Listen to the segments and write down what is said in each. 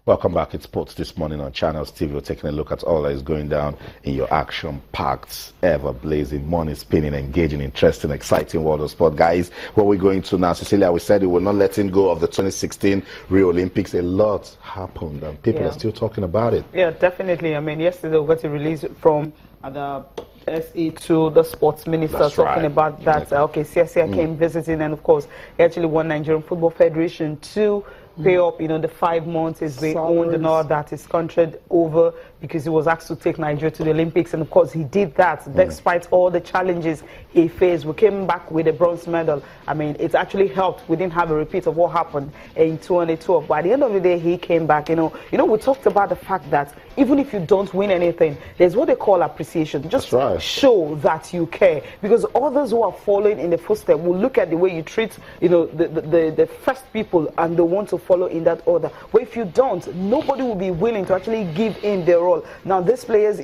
Welcome back. It's Sports This Morning on Channels TV. We're taking a look at all that is going down in your action-packed, ever-blazing, money-spinning, engaging, interesting, exciting world of sport. Guys, what we're going to now, Cecilia, we said we were not letting go of the 2016 Rio Olympics. A lot happened and people are still talking about it. Yeah, definitely. I mean, yesterday we got a release from the SE2, the sports minister, talking about that. Okay, CSA came visiting, and of course, he actually won Nigerian Football Federation to pay up, the 5 months is being owned and all that is contracted over because he was asked to take Nigeria to the Olympics, and of course he did that despite all the challenges he faced. We came back with a bronze medal. I mean, it actually helped. We didn't have a repeat of what happened in 2012, but at the end of the day, he came back. We talked about the fact that even if you don't win anything, there's what they call appreciation. Just show that you care, because others who are following in the footsteps will look at the way you treat, the first people, and they want to follow in that order. But if you don't, nobody will be willing to actually give in their role. Now, these players,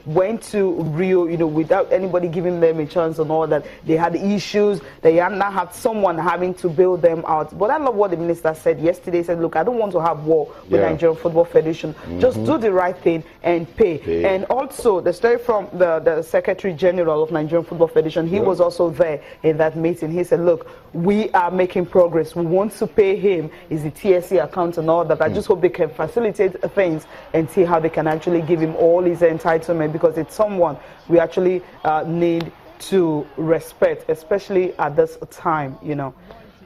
went to Rio, without anybody giving them a chance and all that. They had issues. They now have someone having to bail them out. But I love what the minister said yesterday. He said, look, I don't want to have war with Nigerian Football Federation. Just do the right thing and pay. And also, the story from the Secretary General of Nigerian Football Federation, he was also there in that meeting. He said, look, we are making progress. We want to pay him. Is the TSC account and all that. I just hope they can facilitate things and see how they can actually give him all his entitlement, because it's someone we actually need to respect, especially at this time,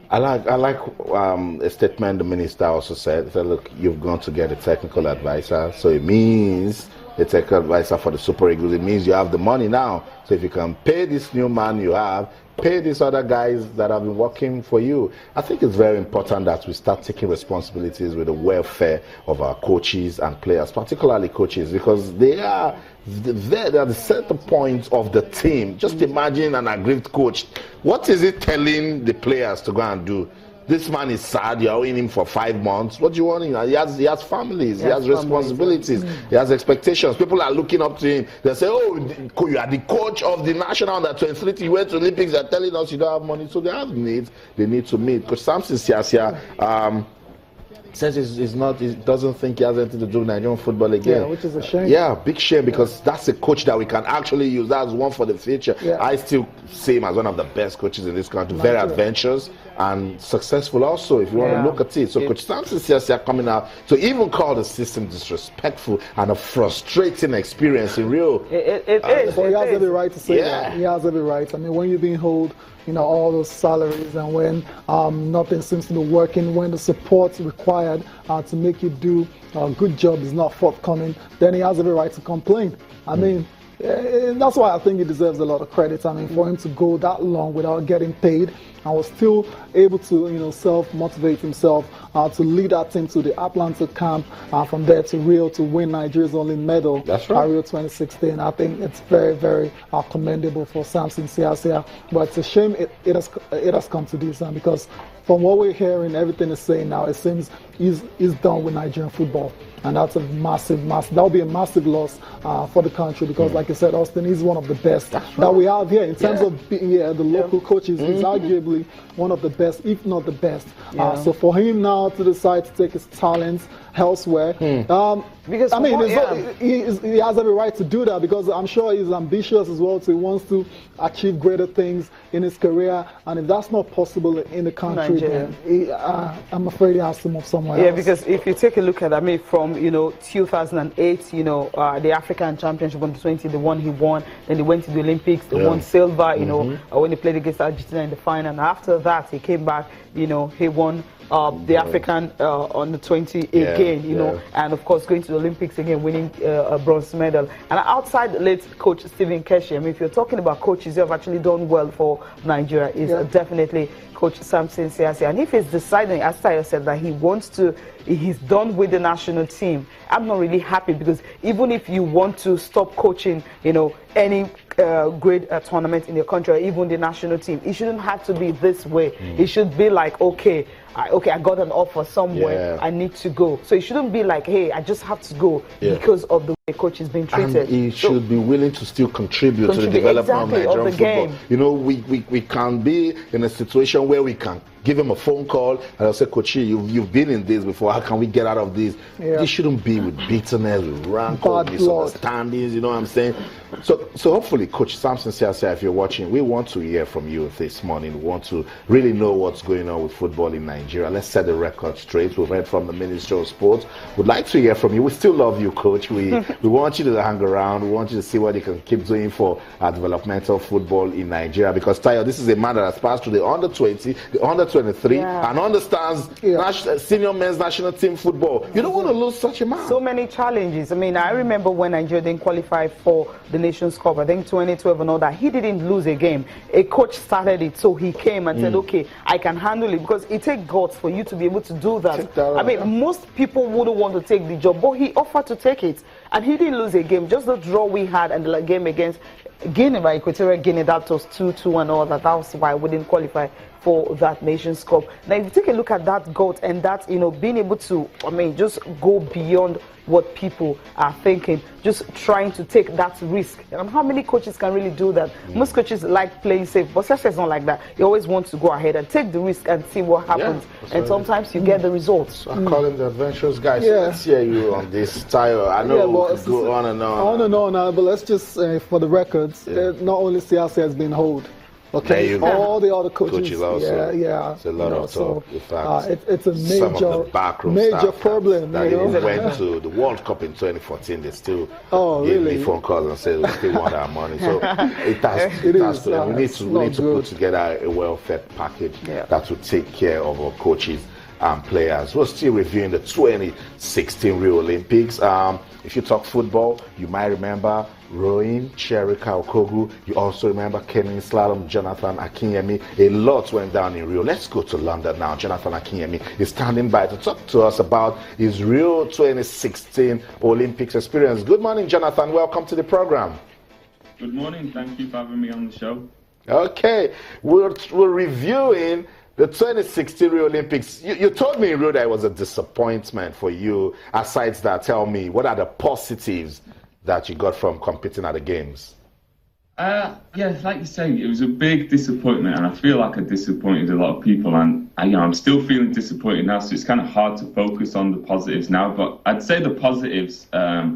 I like a statement the minister also said. Look, you've gone to get a technical advisor, so it means a technical advisor for the Super Eagles. It means you have the money now. So if you can pay this new man you have, pay these other guys that have been working for you. I think it's very important that we start taking responsibilities with the welfare of our coaches and players, particularly coaches, because they are the center point of the team. Just imagine an aggrieved coach. What is it telling the players to go and do? This man is sad, you're owing him for 5 months. What do you want him? He has families, he has responsibilities, he has expectations. People are looking up to him. They say, oh, you are the coach of the national under 23, you went to Olympics, they're telling us you don't have money. So they have needs they need to meet. Because Samson Siasia says it doesn't think he has anything to do with Nigerian football again. Yeah, which is a shame. Yeah, big shame, because that's a coach that we can actually use. That's one for the future. Yeah. I still see him as one of the best coaches in this country. Very adventurous and successful also, if you want to look at it. So Coach Samson Siasia coming out to even call the system disrespectful and a frustrating experience in Rio. It is. But he has every right to say that. He has every right. I mean, when you're being held, all those salaries, and when nothing seems to be working, when the support required to make you do a good job is not forthcoming, then he has every right to complain. I mean, that's why I think he deserves a lot of credit. I mean, for him to go that long without getting paid and was still able to, self-motivate himself to lead that team to the Atlanta camp, from there to Rio to win Nigeria's only medal at Rio 2016. I think it's very, very commendable for Samson Siasia. But it's a shame it has come to this, because from what we're hearing, everything is saying now, it seems he's done with Nigerian football. And that's a massive, that will be a massive loss for the country, because like I said, Austin is one of the best that we have here in terms of being the local coaches. He's arguably one of the best, if not the best. So for him now to decide to take his talents elsewhere, because I mean, he has every right to do that, because I'm sure he's ambitious as well. So he wants to achieve greater things in his career, and if that's not possible in the country, then I'm afraid he has to move somewhere else. Yeah, because if you take a look at, from 2008, the African Championship under 20, the one he won, then he went to the Olympics, they won silver, when they played against Argentina in the final, and after that he came back, he won the African under 20 again, and of course going to the Olympics again, winning a bronze medal. And outside late coach Stephen Keshi, I mean, if you're talking about coaches who have actually done well for Nigeria, is definitely Coach Samson Siasia. And if he's deciding, as Tayo said, that he's done with the national team, I'm not really happy, because even if you want to stop coaching, any great tournament in your country, or even the national team, it shouldn't have to be this way. It should be like, okay, I got an offer somewhere, I need to go. So it shouldn't be like, hey, I just have to go because of the way coach is being treated. And he should be willing to still contribute to the development of Nigerian football. We can be in a situation where we can give him a phone call and I'll say, Coach, you've been in this before. how can we get out of this? Yeah. This shouldn't be with bitterness, with rancor, misunderstandings, you know what I'm saying? So hopefully, Coach Samson Siasia, if you're watching, we want to hear from you this morning. We want to really know what's going on with football in Nigeria. Let's set the record straight. We've heard from the Ministry of Sports. We'd like to hear from you. We still love you, Coach. We want you to hang around. We want you to see what you can keep doing for developmental football in Nigeria. Because, Tayo, this is a man that has passed through the under-20, the under-23, and understands senior men's national team football. You don't want to lose such a man. So many challenges. I mean, I remember when Nigeria didn't qualify for the Nations Cup, I think 2012 and all that, he didn't lose a game. A coach started it, so he came and said, okay, I can handle it, because it takes guts for you to be able to do that. I mean, most people wouldn't want to take the job, but he offered to take it, and he didn't lose a game. Just the draw we had and the game against Guinea, by Equatorial Guinea, that was 2-2 and all that. That was why we didn't qualify for that Nations Cup. Now, if you take a look at that gut and that, being able to, I mean, just go beyond what people are thinking, just trying to take that risk. How many coaches can really do that? Most coaches like playing safe, but Sasha is not like that. You always want to go ahead and take the risk and see what happens. And sometimes you get the results. I call him the adventurous guy. So let's hear you on this style. I know we could go on and on. On and on, but let's just, for the records, not only Siasia has been hold. Okay, all the other coaches also. It's a lot of talk. In fact, it's a major problem. That even went to the World Cup in 2014. They still gave me phone calls and said we still want our money. So we need to put together a welfare package that will take care of our coaches and players. We're still reviewing the 2016 Rio Olympics. If you talk football, you might remember rowing, Cherika Okogu. You also remember Kenny Slalom, Jonathan Akinyemi. A lot went down in Rio. Let's go to London now. Jonathan Akinyemi is standing by to talk to us about his Rio 2016 Olympics experience. Good morning, Jonathan. Welcome to the program. Good morning. Thank you for having me on the show. Okay. We're reviewing the 2016 Rio Olympics. You told me in Rio that it was a disappointment for you. Aside that, tell me, what are the positives that you got from competing at the games? Like you say, it was a big disappointment, and I feel like I disappointed a lot of people, and I'm still feeling disappointed now, so it's kind of hard to focus on the positives now. But I'd say the positives are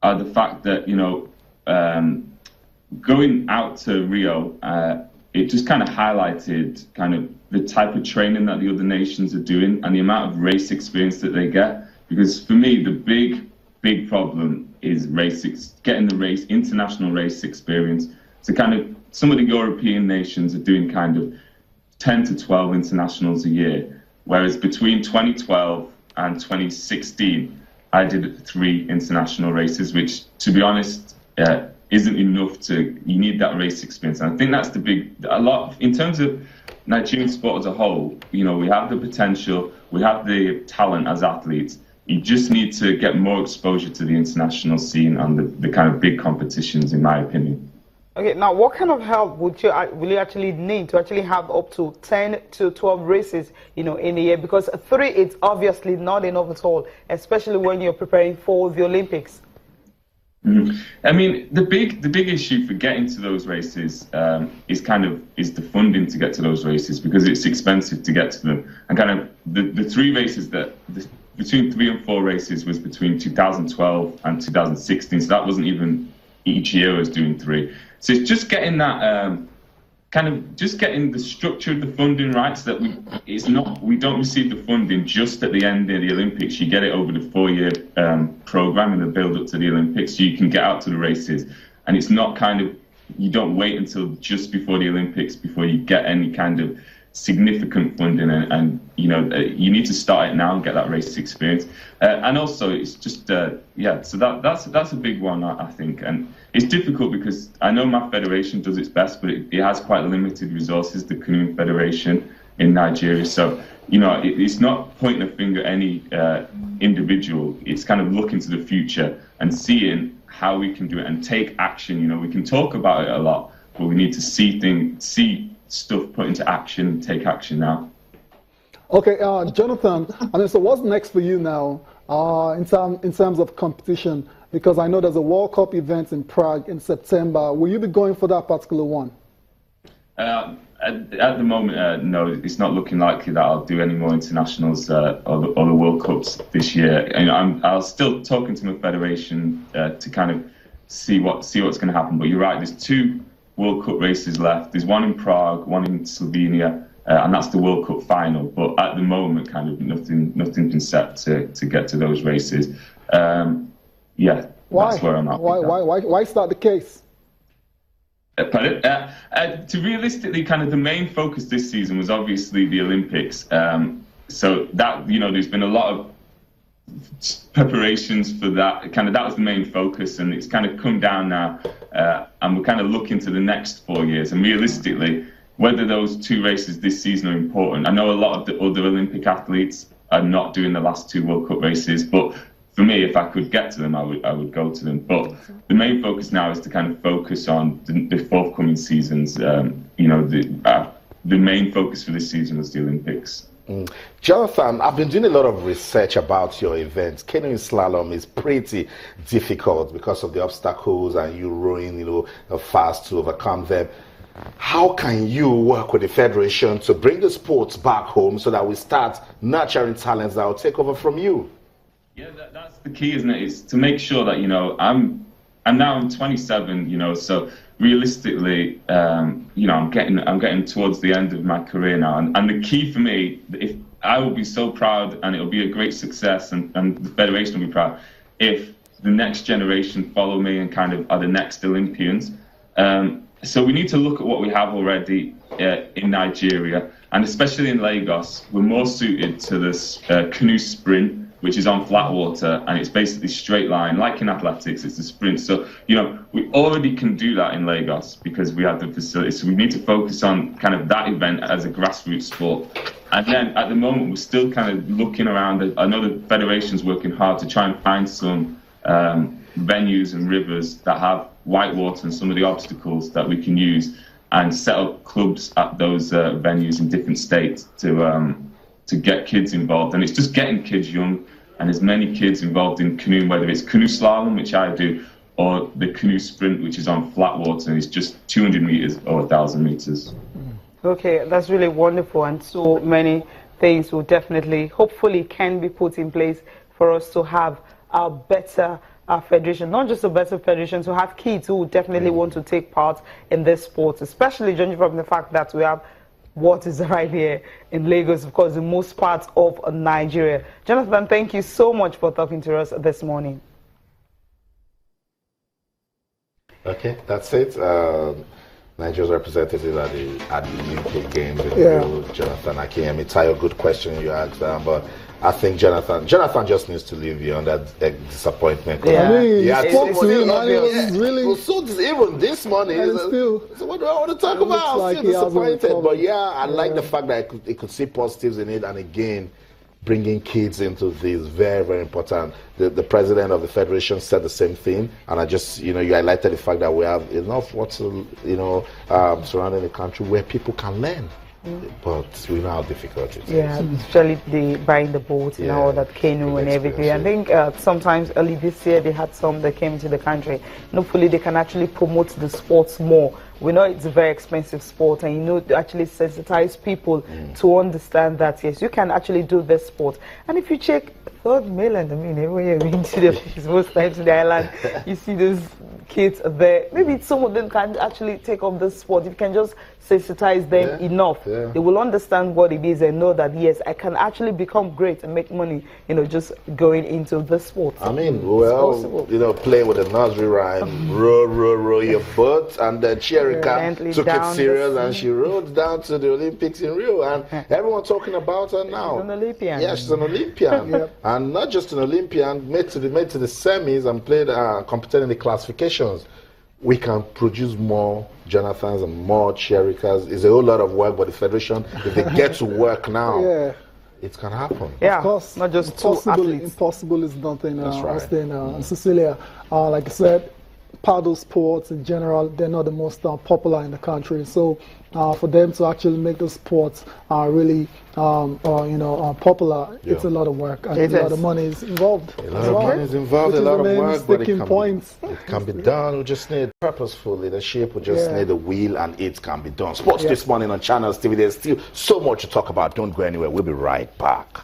the fact that, going out to Rio, it just kind of highlighted kind of the type of training that the other nations are doing and the amount of race experience that they get. Because for me, the big problem is getting the international race experience. So kind of some of the European nations are doing kind of 10 to 12 internationals a year, whereas between 2012 and 2016, I did 3 international races, which, to be honest, isn't enough you need that race experience. And I think that's in terms of Nigerian sport as a whole, we have the potential, we have the talent as athletes. You just need to get more exposure to the international scene and the kind of big competitions, in my opinion. Okay, now what kind of help will you actually need to actually have up to 10 to 12 races, in a year? Because 3, it's obviously not enough at all, especially when you're preparing for the Olympics. I mean, the big issue for getting to those races is the funding to get to those races, because it's expensive to get to them. And kind of the 3 races between 3 and 4 races was between 2012 and 2016. So that wasn't even each year I was doing 3. So it's just getting that getting the structure of the funding right, so that we don't receive the funding just at the end of the Olympics. You get it over the 4-year program and the build up to the Olympics, so you can get out to the races. And it's not you don't wait until just before the Olympics before you get any kind of significant funding, and you need to start it now and get that race experience. And also, it's just so that's a big one, I think. And it's difficult because I know my federation does its best, but it has quite limited resources, the Canoeing Federation in Nigeria. So it's not pointing a finger at any individual. It's kind of looking to the future and seeing how we can do it and take action. We can talk about it a lot, but we need to see stuff put into action, take action now. Okay, Jonathan, so what's next for you now in terms of competition? Because I know there's a World Cup event in Prague in September. Will you be going for that particular one? At the moment, no, it's not looking likely that I'll do any more internationals or the World Cups this year. I'll still talking to my federation to kind of see what's going to happen. But you're right, there's 2 World Cup races left. There's one in Prague, one in Slovenia, and that's the World Cup final. But at the moment, kind of nothing's been set to get to those races. Yeah, why? That's where I'm at. Why is that the case? To realistically, kind of the main focus this season was obviously the Olympics. So that, there's been a lot of preparations for that. Kind of that was the main focus, and it's kind of come down now. And we're kind of looking to the next 4 years. And realistically, whether those 2 races this season are important, I know a lot of the other Olympic athletes are not doing the last 2 World Cup races, but for me, if I could get to them, I would go to them. But the main focus now is to kind of focus on the forthcoming seasons. The main focus for this season was the Olympics. Jonathan, I've been doing a lot of research about your events. Canoeing slalom is pretty difficult because of the obstacles and you rowing, fast to overcome them. How can you work with the Federation to bring the sports back home so that we start nurturing talents that will take over from you? Yeah, that's the key, isn't it? It's to make sure that, I'm 27, so realistically, I'm getting towards the end of my career now. And the key for me, if I will be so proud and it'll be a great success and the Federation will be proud if the next generation follow me and kind of are the next Olympians. So we need to look at what we have already in Nigeria, and especially in Lagos, we're more suited to this canoe sprint, which is on flat water, and it's basically straight line. Like in athletics, it's a sprint. So, we already can do that in Lagos because we have the facilities. So we need to focus on kind of that event as a grassroots sport. And then at the moment, we're still kind of looking around. I know the Federation's working hard to try and find some venues and rivers that have white water and some of the obstacles that we can use and set up clubs at those venues in different states to get kids involved. And it's just getting kids young and as many kids involved in canoeing, whether it's canoe slalom, which I do, or the canoe sprint, which is on flat water and it's just 200 meters or 1,000 meters. Okay, that's really wonderful, and so many things will definitely, hopefully, can be put in place for us to have a better federation, not just a better federation, to have kids who definitely want to take part in this sport, especially judging from the fact that we have what is right here in Lagos, of course, the most part of Nigeria. Jonathan, thank you so much for talking to us this morning. Okay, that's it. Nigeria's representative at the Olympic Games in Rio, Jonathan Akinyemi. Tayo, good question you asked, but I think Jonathan just needs to leave you on that disappointment. Yeah. I mean, yeah, really. So even this morning, so what do I want to talk about? Like I'm still disappointed, but I like the fact that it could see positives in it, and again, bringing kids into this very, very important. The president of the federation said the same thing, and I just, you highlighted the fact that we have enough surrounding the country where people can learn. But we know how difficult it is. Yeah, especially the buying the boats and all that canoe and everything. I think sometimes early this year they had some that came to the country. And hopefully they can actually promote the sports more. We know it's a very expensive sport, and to actually sensitize people to understand that yes, you can actually do this sport. And if you check third mainland, when you're going to the beaches, most times in the island, you see those kids there. Maybe some of them can actually take up this sport. You can just sensitize them enough. They will understand what it is and know that yes, I can actually become great and make money, just going into the sport. I mean, playing with the nursery rhyme, row your boat, and the Cherika took it serious and she rode down to the Olympics in Rio, and everyone talking about her now. She's an Olympian. Yeah, she's an Olympian. And not just an Olympian, made to the semis and played competed in the classifications. We can produce more Jonathans and more Cherikas. It's a whole lot of work, but the federation, if they get to work now, it can happen. Yeah, of course, not just two athletes. Impossible is nothing. That's right. In Cecilia, like I said, paddle sports in general, they're not the most popular in the country. So for them to actually make the sports really popular, it's a lot of work and a lot of money is involved. A lot of money is involved, a lot of work, but it can be done. We just need purposeful leadership. We just need a will, and it can be done. Sports this morning on Channels TV. There's still so much to talk about. Don't go anywhere. We'll be right back.